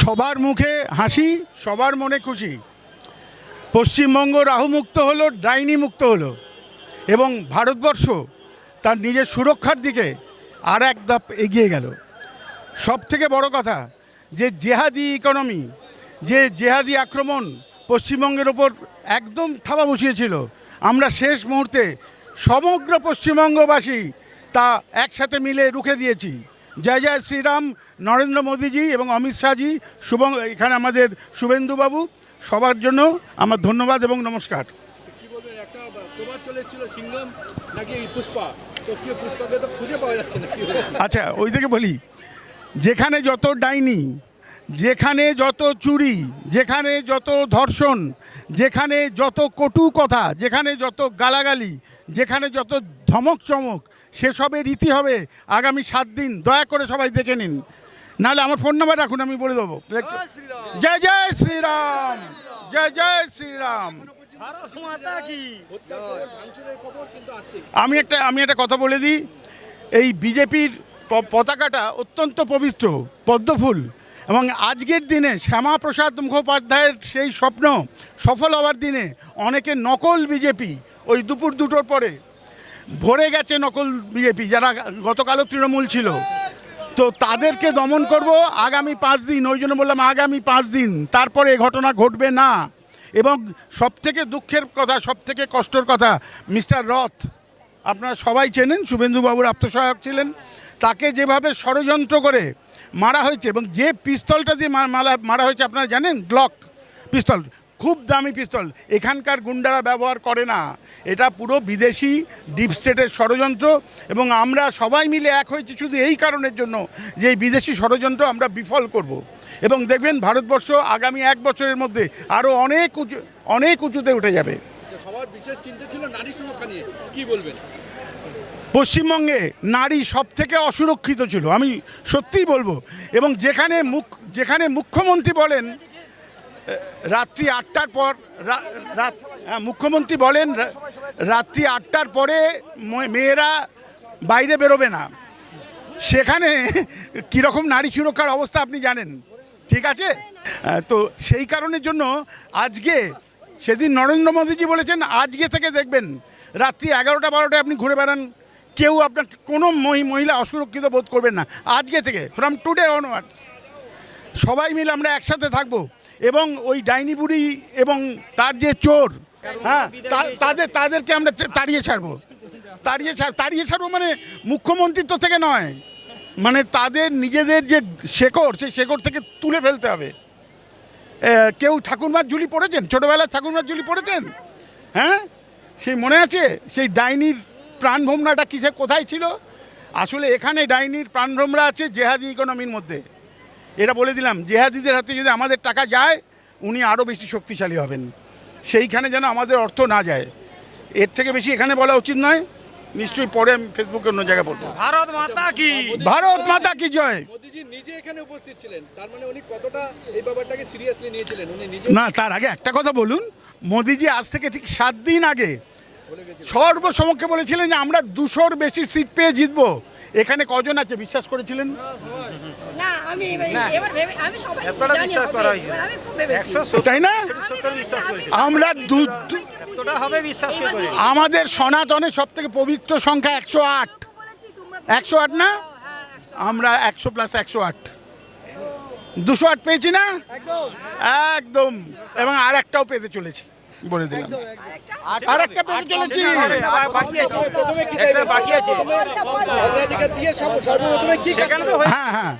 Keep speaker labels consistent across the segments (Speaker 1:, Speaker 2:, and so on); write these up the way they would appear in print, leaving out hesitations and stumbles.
Speaker 1: সবার মুখে হাসি, সবার মনে খুশি। পশ্চিমবঙ্গ রাহুমুক্ত হলো, ডাইনি মুক্ত হলো এবং ভারতবর্ষ তার নিজের সুরক্ষার দিকে আর এক ধাপ এগিয়ে গেল। সব থেকে বড় কথা যে জেহাদি ইকোনমি, যে জেহাদি আক্রমণ পশ্চিমবঙ্গের ওপর একদম থাবা বসিয়েছিল, আমরা শেষ মুহূর্তে সমগ্র পশ্চিমবঙ্গবাসী তা একসাথে মিলে রুখে দিয়েছি। জয় জয় শ্রীরাম। নরেন্দ্র মোদীজি এবং অমিত শাহজি, এখানে আমাদের শুভেন্দুবাবু, সবার জন্য আমার ধন্যবাদ এবং নমস্কার।
Speaker 2: কি বলবেন, একটা প্রবাদ চলে এসেছিল সিংঘম নাকি পুষ্পা, তো কি পুষ্পাকে তো খুঁজে পাওয়া যাচ্ছে না।
Speaker 1: আচ্ছা, ওই থেকে বলি, যেখানে যত ডাইনি, যেখানে যত চুরি, যেখানে যত ধর্ষণ, যেখানে যত কটু কথা, যেখানে যত গালাগালি, যেখানে যত ধমক চমক, সেসবের রীতি হবে আগামী 7 দিন। দয়া করে সবাই দেখে নিন, নাহলে আমার ফোন নাম্বার রাখুন, আমি বলে দেবো। জয় জয় শ্রীরাম, জয় জয় শ্রীরাম। আমি একটা কথা বলে দিই, এই বিজেপির পতাকাটা অত্যন্ত পবিত্র, পদ্মফুল, এবং আজকের দিনে শ্যামাপ্রসাদ মুখোপাধ্যায়ের সেই স্বপ্ন সফল হওয়ার দিনে অনেকে নকল বিজেপি ওই দুপুর 2টোর পরে ভরে গেছে, নকল বিজেপি যারা গতকালও তৃণমূল ছিল, তো তাদেরকে দমন করব আগামী 5 দিন। ওই জন্য বললাম আগামী 5 দিন, তারপরে এ ঘটনা ঘটবে না। এবং সবথেকে দুঃখের কথা, সবথেকে কষ্টের কথা, মিস্টার রথ, আপনারা সবাই চেনেন, শুভেন্দুবাবুর আত্মসহায়ক ছিলেন, তাকে যেভাবে ষড়যন্ত্র করে মারা হয়েছে এবং যে পিস্তলটা দিয়ে মারা হয়েছে আপনারা জানেন, গ্লক পিস্তল, খুব দামি পিস্তল, এখানকার গুন্ডারা ব্যবহার করে না, এটা পুরো বিদেশি ডিপ স্টেটের ষড়যন্ত্র। এবং আমরা সবাই মিলে এক হয়েছি শুধু এই কারণের জন্য যে এই বিদেশি ষড়যন্ত্র আমরা বিফল করব। এবং দেখবেন ভারতবর্ষ আগামী 1 বছরের মধ্যে আরও অনেক উঁচুতে উঠে যাবে।
Speaker 2: সবার বিশেষ চিন্তা ছিল নারী সুরক্ষা নিয়ে, কি বলবেন?
Speaker 1: পশ্চিমবঙ্গে নারী সব থেকে অসুরক্ষিত ছিল, আমি সত্যিই বলবো। এবং যেখানে মুখ্যমন্ত্রী বলেন রাত্রি 8টার পর, মুখ্যমন্ত্রী বলেন রাত্রি 8টার পরে মেয়েরা বাইরে বেরোবে না, সেখানে কীরকম নারী সুরক্ষার অবস্থা আপনি জানেন, ঠিক আছে? তো সেই কারণের জন্য আজকে, সেদিন নরেন্দ্র মোদীজি বলেছেন আজকে থেকে দেখবেন রাত্রি 11টা 12টায় আপনি ঘুরে বেড়ান, কেউ আপনার কোনো মহিলা অসুরক্ষিত বোধ করবেন না। আজকে থেকে, ফ্রম টুডে অনওয়ার্ডস সবাই মিলে আমরা একসাথে থাকবো এবং ওই ডাইনি বুড়ি এবং তার যে চোর, হ্যাঁ, তাদেরকে আমরা তাড়িয়ে ছাড়বো। মানে মুখ্যমন্ত্রিত্ব থেকে নয়, মানে তাদের নিজেদের যে শেকড়, সেই শেকড় থেকে তুলে ফেলতে হবে। কেউ ঠাকুরমার ঝুলি পড়েছেন? ছোটোবেলায় ঠাকুরমার ঝুলি পড়েছেন? হ্যাঁ, সেই মনে আছে সেই ডাইনির প্রাণভোমরাটা কোথায় ছিল? আসলে এখানে ডাইনির প্রাণভোমরা আছে জেহাদি ইকোনমির মধ্যে। এটা বলে দিলাম, জেহাদিদের হাতে যদি আমাদের টাকা যায়, উনি আরও বেশি শক্তিশালী হবেন। সেইখানে যেন আমাদের অর্থ না যায়, এর থেকে বেশি এখানে বলা উচিত নয়। নিশ্চয়ই পরে আমি ফেসবুকে অন্য জায়গায় বলবো।
Speaker 3: ভারত মাতা কি,
Speaker 1: ভারত মাতা কি জয়।
Speaker 2: মোদিজি নিজে এখানে উপস্থিত ছিলেন, তার মানে উনি কতটা এই ব্যাপারটাকে সিরিয়াসলি নিয়েছিলেন? উনি নিজে
Speaker 1: না, তার আগে একটা কথা বলুন, মোদিজি আজ থেকে ঠিক 7 দিন আগে সর্বসমক্ষে বলেছিলেন যে আমরা 200-র বেশি সিট পেয়ে জিতবো। এখানে কজন আছে বিশ্বাস করেছিলেন?
Speaker 4: না, আমি সবাই
Speaker 3: এতটা বিশ্বাস করা হয়েছিল, 170
Speaker 1: তাই না?
Speaker 3: বিশ্বাস করেছিল,
Speaker 1: আমরা
Speaker 3: এতটা হবে বিশ্বাস করে।
Speaker 1: আমাদের সনাতনের সব থেকে পবিত্র সংখ্যা 108, 108 না? আমরা 100 + 108, 208 পেয়েছি না? একদম। এবং আর একটাও পেতে চলেছি, বলে দিলাম, আর একটা পেতে চলেছি। হ্যাঁ হ্যাঁ,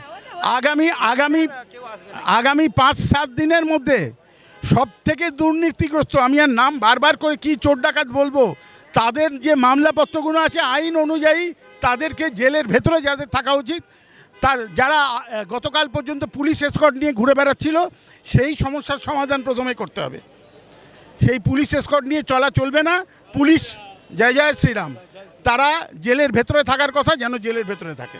Speaker 1: আগামী 5-7 দিনের মধ্যে সব থেকে দুর্নীতিগ্রস্ত, আমি আর নাম বারবার করে কি চোর ডাকাত বলবো, তাদের যে মামলাপত্রগুলো আছে আইন অনুযায়ী তাদেরকে জেলের ভেতরে যাদের থাকা উচিত, যারা গতকাল পর্যন্ত পুলিশ এসকর্ট নিয়ে ঘুরে বেড়াচ্ছিল, সেই সমস্যার সমাধান প্রথমে করতে হবে। সেই পুলিশ এসকর্ট নিয়ে চলা চলবে না। পুলিশ, জয় জয় শ্রীরাম, তারা জেলের ভেতরে থাকার কথা, যেন জেলের ভেতরে থাকে।